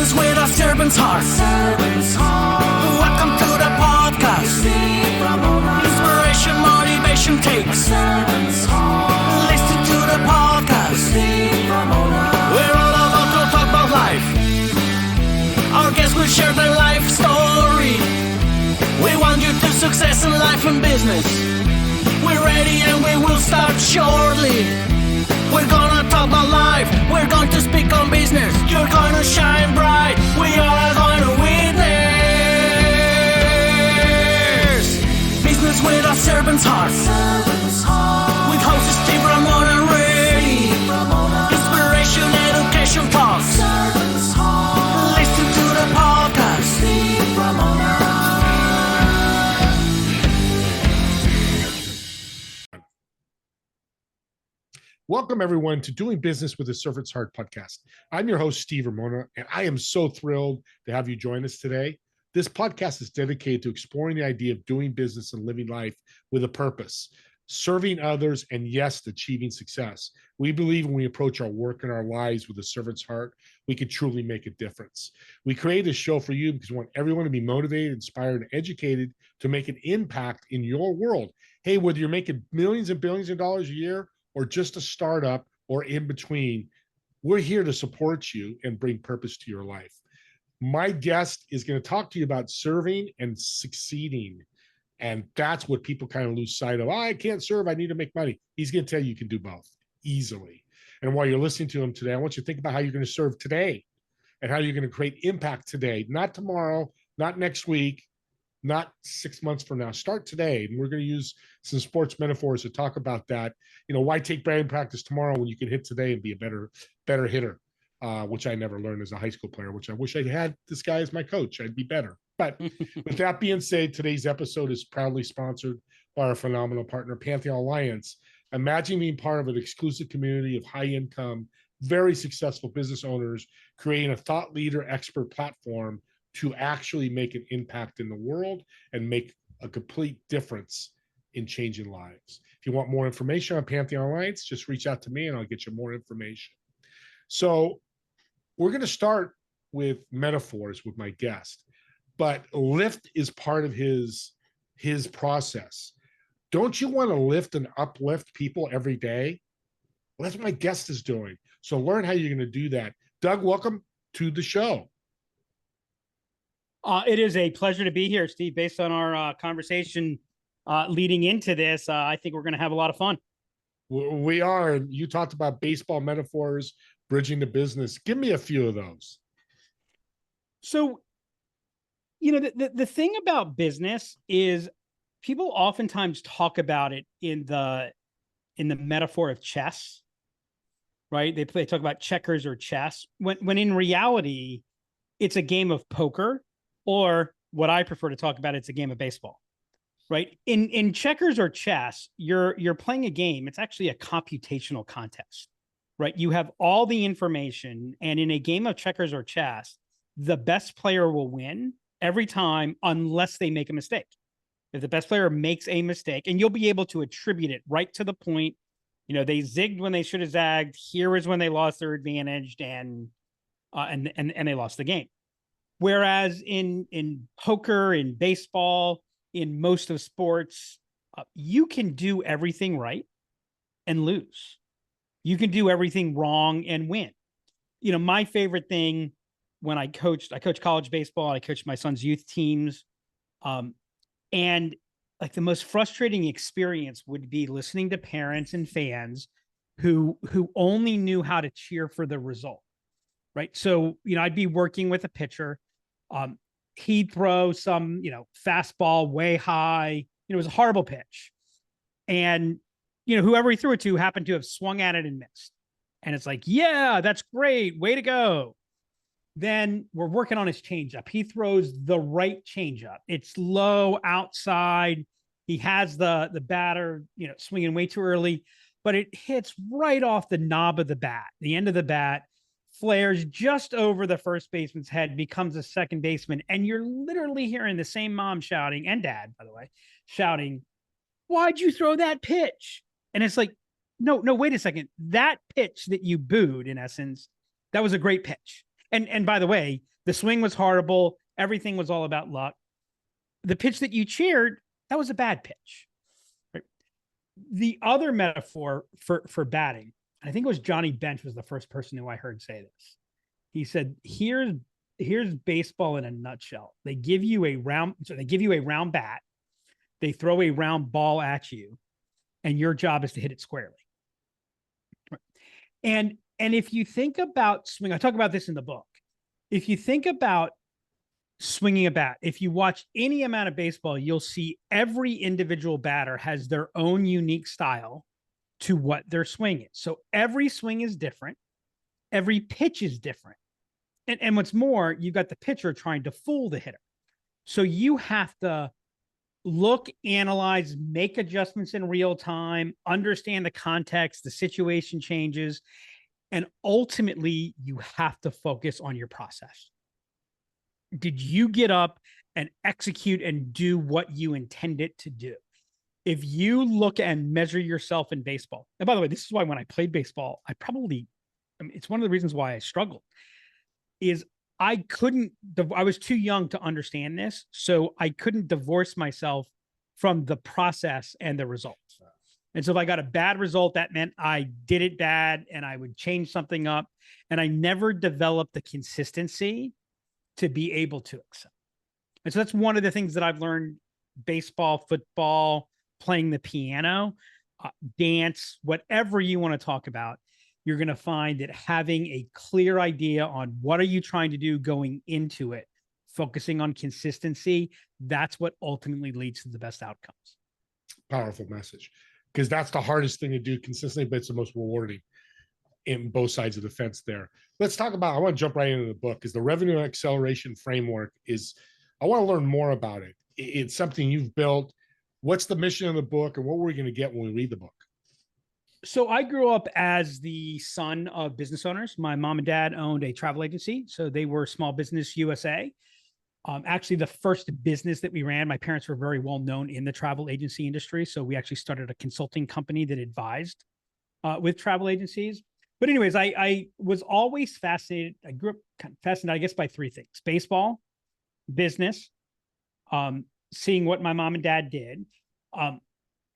Business with a servant's heart. Welcome to the podcast. Inspiration, motivation takes. Listen to the podcast. We're all about to talk about life. Our guests will share their life story. We want you to success in life and business. We're ready and we will start shortly. We're gonna talk about life. We're going to speak on business. You're gonna shine bright. We are going to witness. Business with a servant's heart. With hosts Steve, Ramona, and Ray. Inspiration, education talks. Listen to the podcast. Steve, Ramona. Welcome, everyone, to Doing Business with a Servant's Heart podcast. I'm your host, Steve Ramona, and I am so thrilled to have you join us today. This podcast is dedicated to exploring the idea of doing business and living life with a purpose, serving others, and yes, achieving success. We believe when we approach our work and our lives with a servant's heart, we can truly make a difference. We create this show for you because we want everyone to be motivated, inspired, and educated to make an impact in your world. Hey, whether you're making millions and billions of dollars a year, or just a startup, or in between, we're here to support you and bring purpose to your life. My guest is going to talk to you about serving and succeeding. And that's what people kind of lose sight of. Oh, I can't serve, I need to make money. He's going to tell you can do both easily. And while you're listening to him today, I want you to think about how you're going to serve today and how you're going to create impact today, not tomorrow, not next week, not 6 months from now. Start today. And we're going to use some sports metaphors to talk about that. You know, why take batting practice tomorrow when you can hit today and be a better hitter, which I never learned as a high school player, which I wish I had this guy as my coach. I'd be better. But with that being said, today's episode is proudly sponsored by our phenomenal partner, Pantheon Alliance. Imagine being part of an exclusive community of high income, very successful business owners, creating a thought leader expert platform to actually make an impact in the world and make a complete difference in changing lives. If you want more information on Pantheon Alliance, just reach out to me and I'll get you more information. So we're going to start with metaphors with my guest, but lift is part of his process. Don't you want to lift and uplift people every day? Well, that's what my guest is doing. So learn how you're going to do that. Doug, welcome to the show. It is a pleasure to be here, Steve. Based on our conversation leading into this, I think we're going to have a lot of fun. We are. You talked about baseball metaphors, bridging the business. Give me a few of those. So, you know, the thing about business is people oftentimes talk about it in the metaphor of chess, right? They talk about checkers or chess, when in reality, it's a game of poker. Or what I prefer to talk about, it's a game of baseball, right? In checkers or chess, you're playing a game. It's actually a computational contest, right? You have all the information, and in a game of checkers or chess, the best player will win every time unless they make a mistake. If the best player makes a mistake, and you'll be able to attribute it right to the point, you know, they zigged when they should have zagged. Here is when they lost their advantage, and they lost the game. Whereas in poker, in baseball, in most of sports, you can do everything right and lose. You can do everything wrong and win. You know, my favorite thing when I coached college baseball, I coached my son's youth teams. And like the most frustrating experience would be listening to parents and fans who only knew how to cheer for the result, right? So, you know, I'd be working with a pitcher. He'd throw some, you know, fastball way high. You know, it was a horrible pitch. And, you know, whoever he threw it to happened to have swung at it and missed. And it's like, yeah, that's great. Way to go. Then we're working on his changeup. He throws the right changeup. It's low outside. He has the batter, you know, swinging way too early, but it hits right off the knob of the bat, the end of the bat, flares just over the first baseman's head, becomes a second baseman. And you're literally hearing the same mom shouting, and dad, by the way, shouting, why'd you throw that pitch? And it's like, no, wait a second. That pitch that you booed, in essence, that was a great pitch. And by the way, The swing was horrible. Everything was all about luck. The pitch that you cheered, that was a bad pitch. Right? The other metaphor for batting, I think it was Johnny Bench was the first person who I heard say this. He said, here's baseball in a nutshell. They give you a round bat, they throw a round ball at you, and your job is to hit it squarely. And if you think about swing, I talk about this in the book. If you think about swinging a bat, if you watch any amount of baseball, you'll see every individual batter has their own unique style to what their swing is. So every swing is different. Every pitch is different. And what's more, you've got the pitcher trying to fool the hitter. So you have to look, analyze, make adjustments in real time, understand the context, the situation changes, and ultimately you have to focus on your process. Did you get up and execute and do what you intended to do? If you look and measure yourself in baseball, and by the way, this is why when I played baseball, it's one of the reasons why I struggled, is I was too young to understand this. So I couldn't divorce myself from the process and the results. And so if I got a bad result, that meant I did it bad and I would change something up. And I never developed the consistency to be able to excel. And so that's one of the things that I've learned: baseball, football, playing the piano, dance, whatever you want to talk about. You're going to find that having a clear idea on what are you trying to do going into it, focusing on consistency, that's what ultimately leads to the best outcomes. Powerful message, because that's the hardest thing to do consistently, but it's the most rewarding in both sides of the fence there. Let's talk about, I want to jump right into the book, because the revenue acceleration framework is, I want to learn more about it. It's something you've built. What's the mission of the book, and what we're going to get when we read the book? So I grew up as the son of business owners. My mom and dad owned a travel agency. So they were Small Business USA. Actually, the first business that we ran, my parents were very well known in the travel agency industry. So we actually started a consulting company that advised with travel agencies. But anyways, I was always fascinated. I grew up kind of fascinated, I guess, by three things: baseball, business, seeing what my mom and dad did.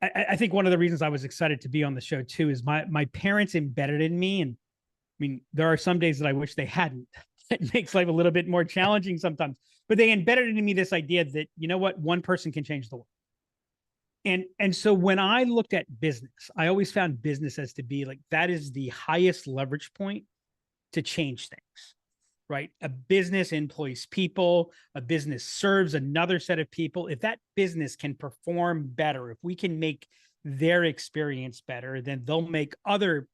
I think one of the reasons I was excited to be on the show too is my parents embedded in me. And I mean, there are some days that I wish they hadn't. It makes life a little bit more challenging sometimes, but they embedded into me this idea that, you know what, one person can change the world. And so when I looked at business, I always found business as to be like, that is the highest leverage point to change things, right? A business employs people, a business serves another set of people. If that business can perform better, if we can make their experience better, then they'll make other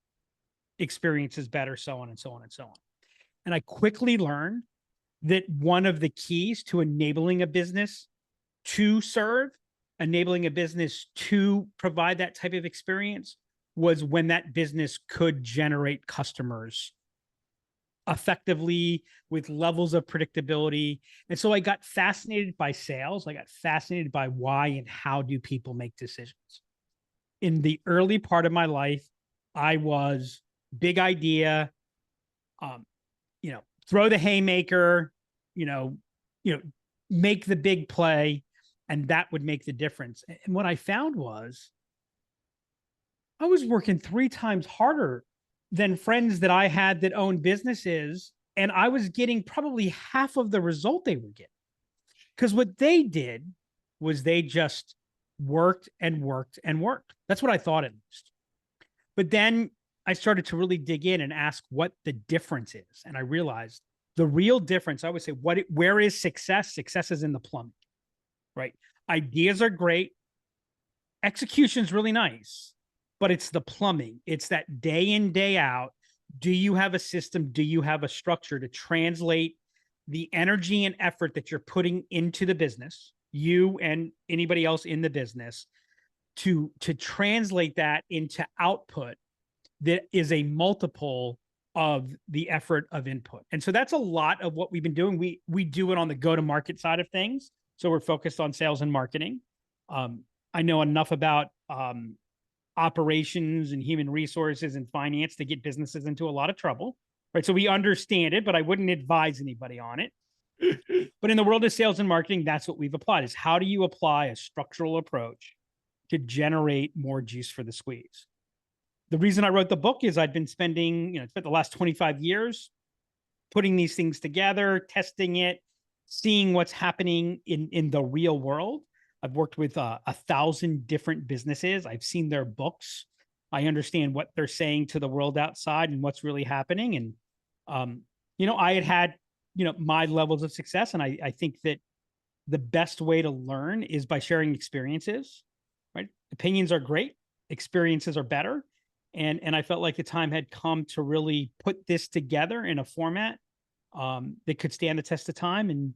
experiences better, so on and so on and so on. And I quickly learned that one of the keys to enabling a business to serve, enabling a business to provide that type of experience, was when that business could generate customers effectively with levels of predictability. And so I got fascinated by sales. I got fascinated by why and how do people make decisions. In the early part of my life, I was big idea, throw the haymaker, make the big play, and that would make the difference. And what I found was I was working 3 times harder than friends that I had that owned businesses, and I was getting probably half of the result they were getting. Because what they did was they just worked and worked and worked. That's what I thought, at least. But then I started to really dig in and ask what the difference is. And I realized the real difference, I would say, where is success? Success is in the plumbing, right? Ideas are great. Execution's really nice, but it's the plumbing. It's that day in, day out. Do you have a system? Do you have a structure to translate the energy and effort that you're putting into the business, you and anybody else in the business, to translate that into output that is a multiple of the effort of input? And so that's a lot of what we've been doing. We do it on the go-to-market side of things. So we're focused on sales and marketing. I know enough about operations and human resources and finance to get businesses into a lot of trouble, right? So we understand it, but I wouldn't advise anybody on it. But in the world of sales and marketing, that's what we've applied, is how do you apply a structural approach to generate more juice for the squeeze? The reason I wrote the book is I'd been spent the last 25 years putting these things together, testing it, seeing what's happening in the real world. I've worked with 1,000 different businesses. I've seen their books. I understand what they're saying to the world outside and what's really happening. And, I had my levels of success. And I think that the best way to learn is by sharing experiences, right? Opinions are great. Experiences are better. And I felt like the time had come to really put this together in a format that could stand the test of time, and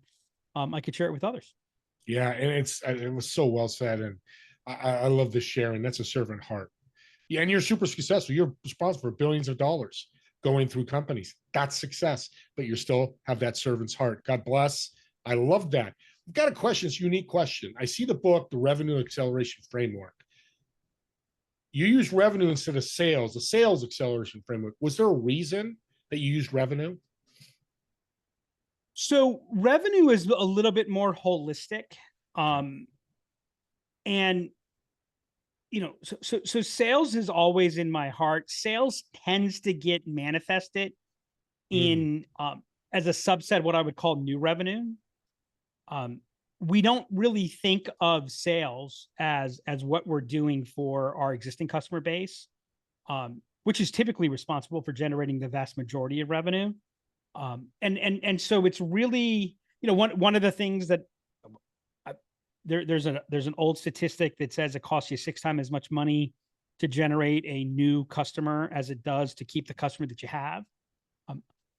I could share it with others. Yeah, and it was so well said, and I love this sharing. That's a servant heart. Yeah, and you're super successful. You're responsible for billions of dollars going through companies. That's success, but you still have that servant's heart. God bless. I love that. I've got a question. It's a unique question. I see the book, The Revenue Acceleration Framework. You use revenue instead of sales, the sales acceleration framework. Was there a reason that you used revenue? So revenue is a little bit more holistic. And so sales is always in my heart. Sales tends to get manifested in as a subset, what I would call new revenue. We don't really think of sales as what we're doing for our existing customer base, which is typically responsible for generating the vast majority of revenue. And so it's really, one of the things that there's an old statistic that says it costs you 6 times as much money to generate a new customer as it does to keep the customer that you have.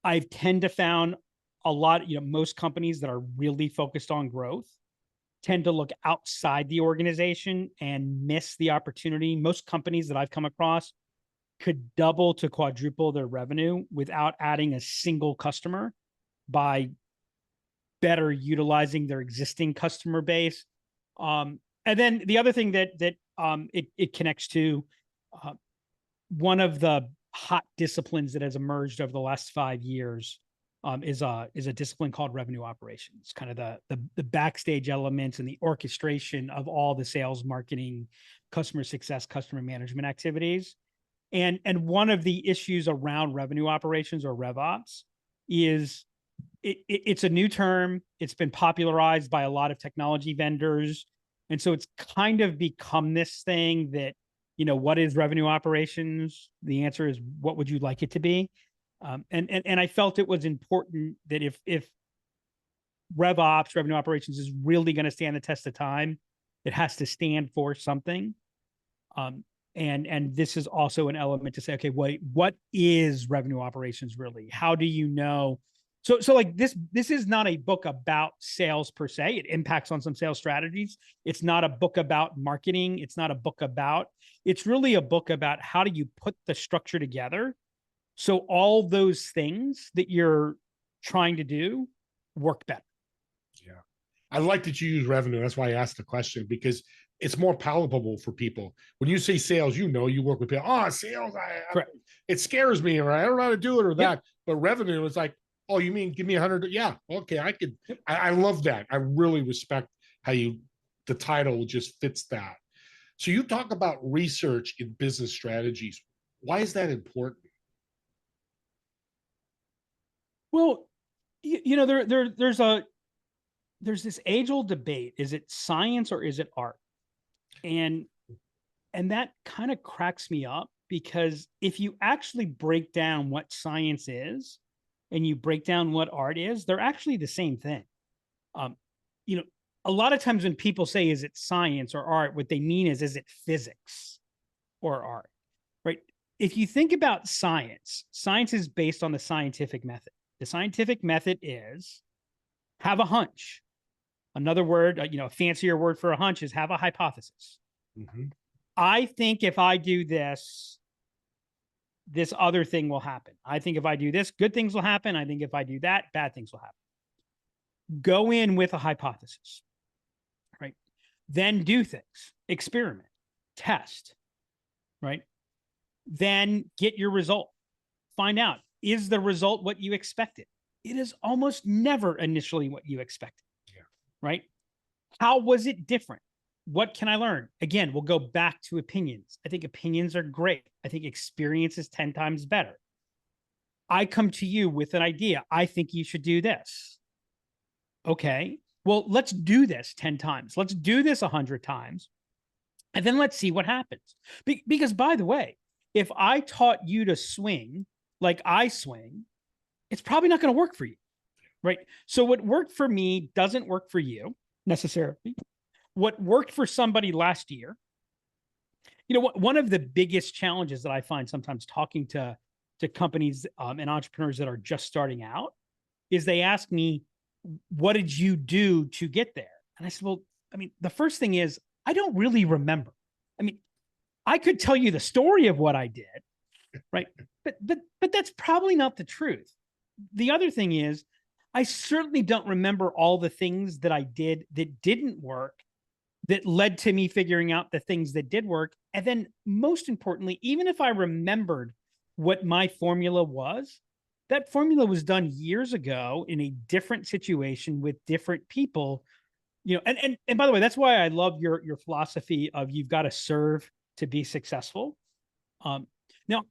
I've tend to found a lot, most companies that are really focused on growth tend to look outside the organization and miss the opportunity. Most companies that I've come across could double to quadruple their revenue without adding a single customer by better utilizing their existing customer base. And then the other thing that it connects to, one of the hot disciplines that has emerged over the last 5 years is a discipline called revenue operations, kind of the backstage elements and the orchestration of all the sales, marketing, customer success, customer management activities. And one of the issues around revenue operations, or RevOps, is it's a new term. It's been popularized by a lot of technology vendors. And so it's kind of become this thing that, what is revenue operations? The answer is, what would you like it to be? And I felt it was important that if RevOps, revenue operations, is really going to stand the test of time, it has to stand for something. And this is also an element to say, okay, what is revenue operations really? How do you know? So like this is not a book about sales per se. It impacts on some sales strategies. It's not a book about marketing. It's really a book about how do you put the structure together so all those things that you're trying to do work better. Yeah. I like that you use revenue. That's why I asked the question, because it's more palatable for people. When you say sales, you work with people. Sales, it scares me, or I don't know how to do it, or that. But revenue is like, oh, you mean give me 100? Yeah, okay, I could. I love that. I really respect how the title just fits that. So you talk about research in business strategies. Why is that important? Well, there's this age-old debate: is it science or is it art? And that kind of cracks me up, because if you actually break down what science is and you break down what art is, they're actually the same thing. A lot of times when people say, is it science or art, what they mean is it physics or art, right? If you think about science is based on the scientific method. The scientific method is have a hunch. Another word, a fancier word for a hunch is have a hypothesis. Mm-hmm. I think if I do this other thing will happen. I think if I do this, good things will happen. I think if I do that, bad things will happen. Go in with a hypothesis, right? Then do things, experiment, test, right? Then get your result. Find out, is the result what you expected? it is almost never initially what you expected. Yeah. Right? How was it different? What can I learn? Again, we'll go back to opinions. I think opinions are great. I think experience is 10 times better. I come to you with an idea. I think you should do this. Okay, well, let's do this 10 times. Let's do this 100 times. And then let's see what happens. Because by the way, if I taught you to swing like I swing, it's probably not going to work for you. Right? So what worked for me doesn't work for you necessarily. What worked for somebody last year, one of the biggest challenges that I find sometimes talking to companies and entrepreneurs that are just starting out is they ask me, what did you do to get there? And I said, well, the first thing is I don't really remember. I could tell you the story of what I did, right? But that's probably not the truth. The other thing is I certainly don't remember all the things that I did that didn't work that led to me figuring out the things that did work. And then most importantly, even if I remembered what my formula was, that formula was done years ago in a different situation with different people, and by the way, that's why I love your philosophy of you've got to serve to be successful. Now,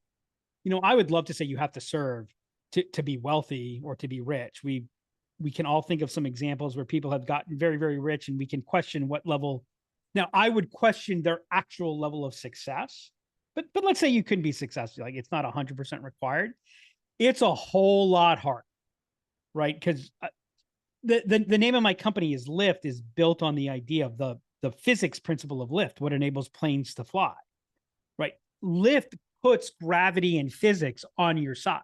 I would love to say you have to serve to be wealthy or to be rich. We can all think of some examples where people have gotten very, very rich, and we can question what level. Now, I would question their actual level of success, but let's say you couldn't be successful. Like it's not 100% required. It's a whole lot hard, right? Because the name of my company is Lift, is built on the idea of the physics principle of lift, what enables planes to fly, right? Lift puts gravity and physics on your side.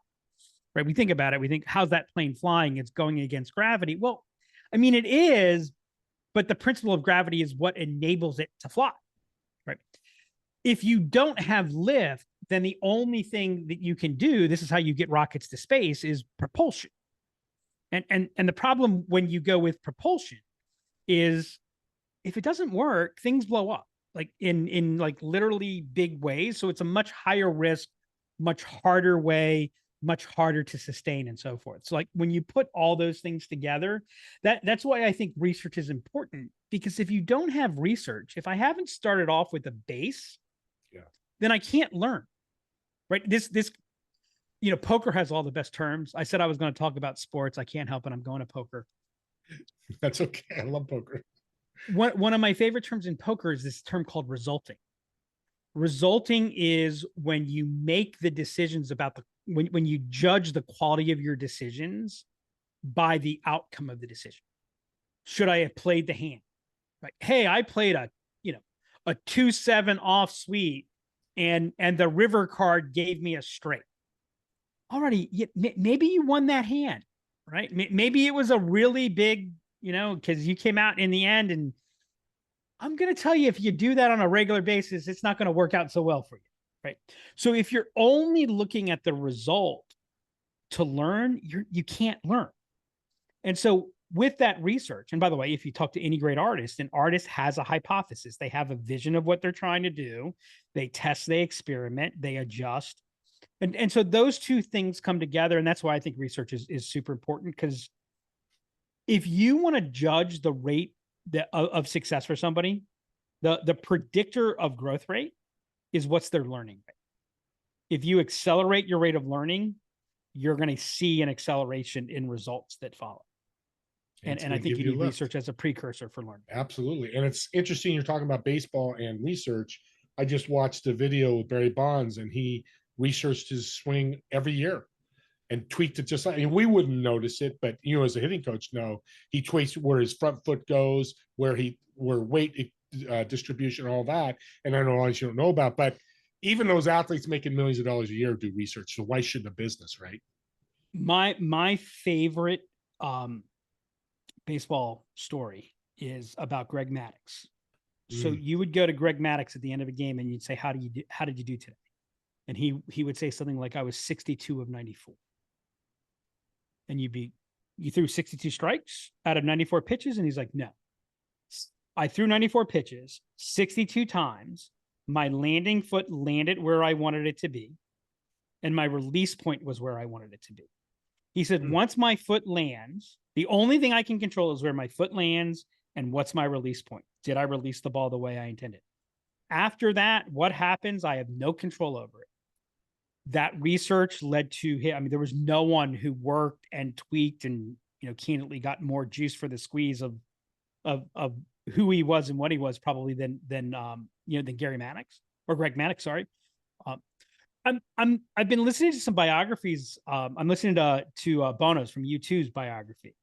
Right? We think about it. We think, how's that plane flying? It's going against gravity. Well, it is, but the principle of gravity is what enables it to fly. Right? If you don't have lift, then the only thing that you can do, this is how you get rockets to space, is propulsion. And the problem when you go with propulsion is if it doesn't work, things blow up like in like literally big ways. So it's a much higher risk, much harder way, much harder to sustain, and so forth. So like when you put all those things together, that's why I think research is important, because if you don't have research, if I haven't started off with a base, then I can't learn, right? This poker has all the best terms. I said I was going to talk about sports. I can't help it. I'm going to poker. That's okay. I love poker. One of my favorite terms in poker is this term called resulting. Resulting is when you make the decisions about when you judge the quality of your decisions by the outcome of the decision. Should I have played the hand? Right? Hey, I played a 2-7 off suite, and the river card gave me a straight. Already, maybe you won that hand, right? Maybe it was a really big, because you came out in the end. And I'm going to tell you, if you do that on a regular basis, it's not going to work out so well for you. Right. So if you're only looking at the result to learn, you can't learn. And so with that research, and by the way, if you talk to any great artist, an artist has a hypothesis. They have a vision of what they're trying to do. They test, they experiment, they adjust. And so those two things come together. And that's why I think research is super important, because if you want to judge the rate of success for somebody, the predictor of growth rate is what's their learning rate. If you accelerate your rate of learning, you're going to see an acceleration in results that follow. And I think you need research as a precursor for learning. Absolutely. And it's interesting you're talking about baseball and research. I just watched a video with Barry Bonds, and he researched his swing every year and tweaked it just like, we wouldn't notice it, but as a hitting coach, no, he tweaks where his front foot goes, where weight distribution, all that. And I know all you don't know about, but even those athletes making millions of dollars a year do research. So why shouldn't a business, right? My favorite baseball story is about Greg Maddox. So you would go to Greg Maddox at the end of a game and you'd say, how did you do today? And he would say something like, I was 62 of 94. And you threw 62 strikes out of 94 pitches? And he's like, no, I threw 94 pitches 62 times. My landing foot landed where I wanted it to be, and my release point was where I wanted it to be. He said, once my foot lands, the only thing I can control is where my foot lands and what's my release point. Did I release the ball the way I intended? After that, what happens? I have no control over it. That research led to him. I mean, there was no one who worked and tweaked and, candidly got more juice for the squeeze of who he was and what he was probably than Gary Maddox or Greg Maddox. Sorry. I've been listening to some biographies. I'm listening to Bono's from U2's biography.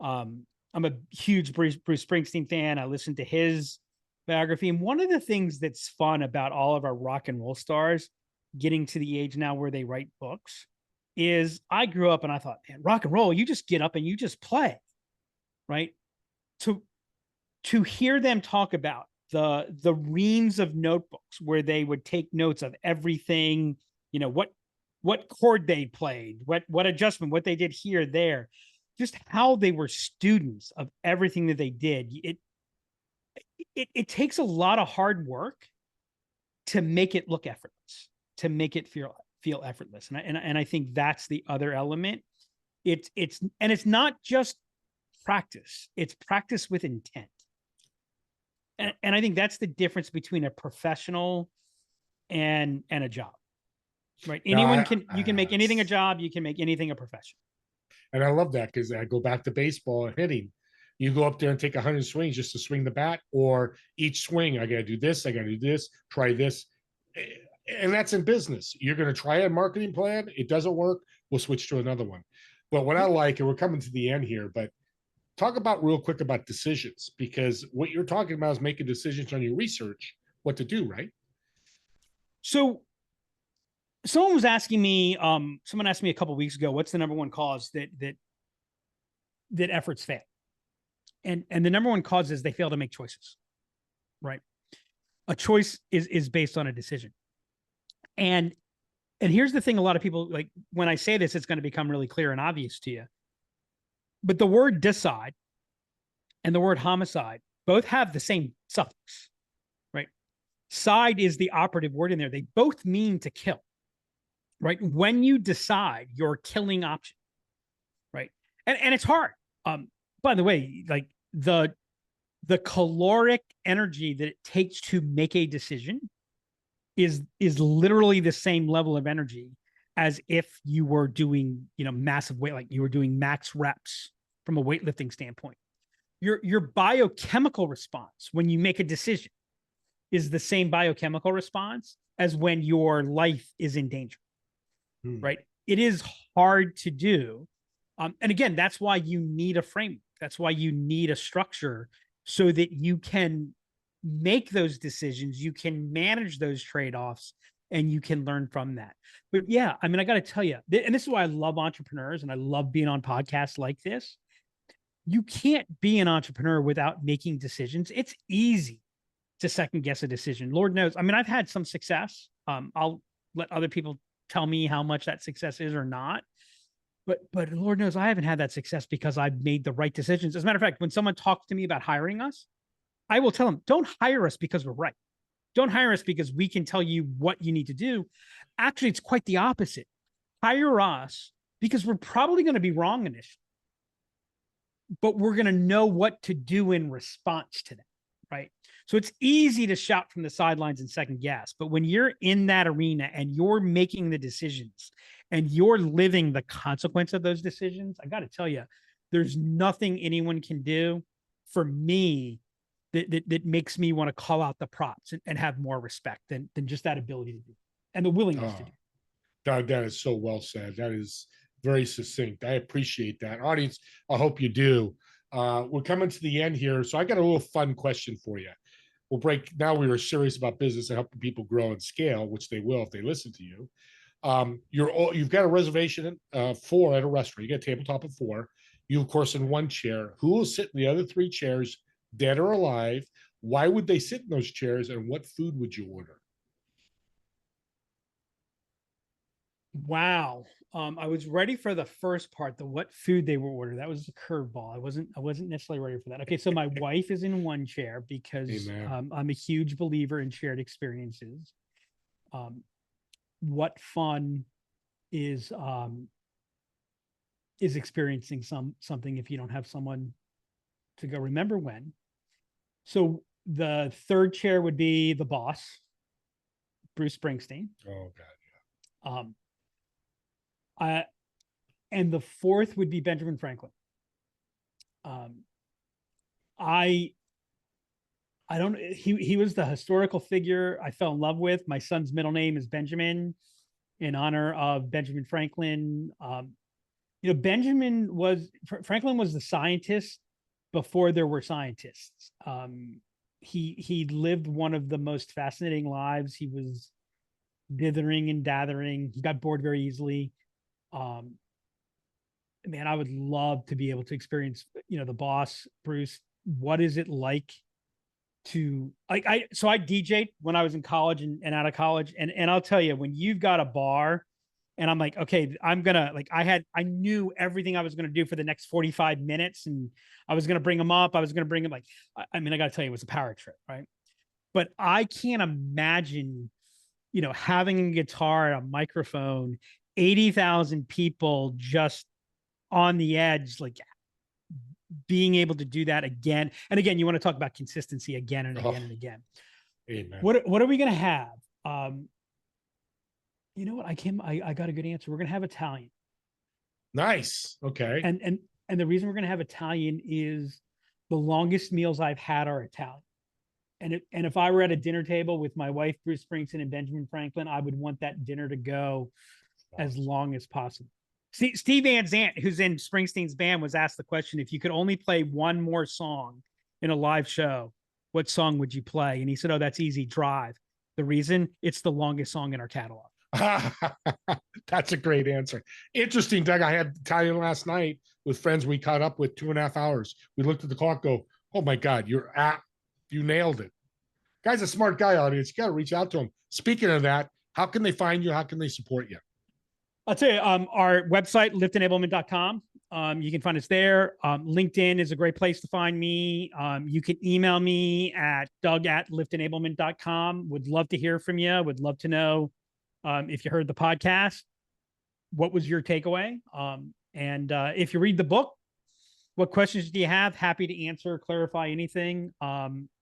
I'm a huge Bruce Springsteen fan. I listened to his biography. And one of the things that's fun about all of our rock and roll stars getting to the age now where they write books is I grew up and I thought, man, rock and roll, you just get up and you just play, right? To hear them talk about the reams of notebooks where they would take notes of everything, what chord they played, what adjustment, what they did here, there, just how they were students of everything that they did. It takes a lot of hard work to make it look effortless, to make it feel effortless. And I think that's the other element. It's not just practice, it's practice with intent. And I think that's the difference between a professional and a job, right? You can make anything a job. You can make anything a profession. And I love that because I go back to baseball and hitting. You go up there and take 100 swings just to swing the bat, or each swing, I got to do this, I got to do this, try this. And that's in business. You're going to try a marketing plan. It doesn't work. We'll switch to another one. But what I like, and we're coming to the end here, but talk about real quick about decisions, because what you're talking about is making decisions on your research, what to do, right? So someone asked me a couple of weeks ago, what's the number one cause that efforts fail? And the number one cause is they fail to make choices, right? A choice is based on a decision. And here's the thing, a lot of people, like, when I say this, it's going to become really clear and obvious to you. But the word decide and the word homicide both have the same suffix, right? Side is the operative word in there. They both mean to kill, right? When you decide, you're killing option, right? And it's hard. By the way, like the caloric energy that it takes to make a decision is literally the same level of energy as if you were doing, massive weight, like you were doing max reps from a weightlifting standpoint. Your biochemical response when you make a decision is the same biochemical response as when your life is in danger, right? It is hard to do. And again, that's why you need a framework. That's why you need a structure so that you can make those decisions, you can manage those trade-offs, and you can learn from that. But yeah, I mean, I got to tell you, and this is why I love entrepreneurs and I love being on podcasts like this. You can't be an entrepreneur without making decisions. It's easy to second guess a decision. Lord knows. I mean, I've had some success. I'll let other people tell me how much that success is or not. But Lord knows I haven't had that success because I've made the right decisions. As a matter of fact, when someone talks to me about hiring us, I will tell them, don't hire us because we're right. Don't hire us because we can tell you what you need to do. Actually, it's quite the opposite. Hire us because we're probably going to be wrong initially, but we're going to know what to do in response to that, right? So it's easy to shout from the sidelines and second guess, but when you're in that arena and you're making the decisions and you're living the consequence of those decisions, I got to tell you, there's nothing anyone can do for me that makes me want to call out the props and have more respect than just that ability to do and the willingness to do. That is so well said. That is very succinct. I appreciate that. Audience, I hope you do. We're coming to the end here. So I got a little fun question for you. We'll break. Now we are serious about business and helping people grow and scale, which they will if they listen to you. You've got a reservation 4 at a restaurant. You got a tabletop of 4. You, of course, in one chair. Who will sit in the other 3 chairs, dead or alive? Why would they sit in those chairs, and what food would you order? Wow. I was ready for the first part, the what food they were ordering. That was a curveball. I wasn't necessarily ready for that. Okay, so my wife is in one chair because I'm a huge believer in shared experiences. What fun is is experiencing something if you don't have someone to go remember when. So the third chair would be the boss, Bruce Springsteen. Oh God. And the fourth would be Benjamin Franklin. I don't, he was the historical figure I fell in love with. My son's middle name is Benjamin in honor of Benjamin Franklin. Franklin was the scientist before there were scientists. He lived one of the most fascinating lives. He was dithering and dathering. He got bored very easily. Man, I would love to be able to experience, the boss, Bruce. What is it like to so I DJ'd when I was in college and out of college. And I'll tell you, when you've got a bar and I'm like, okay, I'm gonna I knew everything I was gonna do for the next 45 minutes, and I was gonna bring them up. I was gonna bring them I gotta tell you, it was a power trip, right? But I can't imagine, having a guitar and a microphone, 80,000 people just on the edge, being able to do that again and again. You want to talk about consistency again and again and again. Amen. What are we gonna have? You know what? I got a good answer. We're gonna have Italian. Nice. Okay. And the reason we're gonna have Italian is the longest meals I've had are Italian. And if I were at a dinner table with my wife, Bruce Springsteen, and Benjamin Franklin, I would want that dinner to go as long as possible. Steve Van Zandt, who's in Springsteen's band, was asked the question, if you could only play one more song in a live show, what song would you play? And he said, oh, that's easy, Drive. The reason? It's the longest song in our catalog. That's a great answer. Interesting, Doug. I had Italian last night with friends we caught up with 2.5 hours. We looked at the clock, go, oh my God, you nailed it. Guy's a smart guy, audience. You got to reach out to him. Speaking of that, how can they find you? How can they support you? I'll tell you, our website, liftenablement.com. You can find us there. LinkedIn is a great place to find me. You can email me at doug@liftenablement.com. Would love to hear from you. Would love to know if you heard the podcast, what was your takeaway? And if you read the book, what questions do you have? Happy to answer, clarify anything. Nothing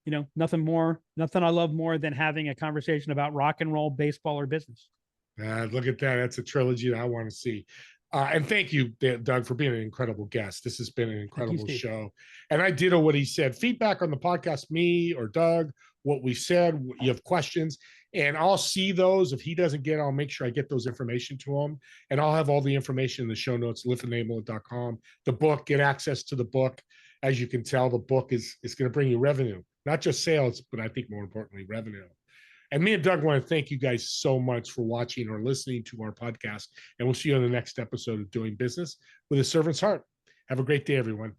I love more than having a conversation about rock and roll, baseball, or business. Look at that. That's a trilogy that I want to see. And thank you, Doug, for being an incredible guest. This has been an incredible show. And I ditto what he said. Feedback on the podcast, me or Doug, what we said, you have questions, and I'll see those. If he doesn't get, I'll make sure I get those information to him. And I'll have all the information in the show notes, liftenablement.com. The book, get access to the book. As you can tell, the book is going to bring you revenue, not just sales, but I think more importantly, revenue. And me and Doug want to thank you guys so much for watching or listening to our podcast. And we'll see you on the next episode of Doing Business with a Servant's Heart. Have a great day, everyone.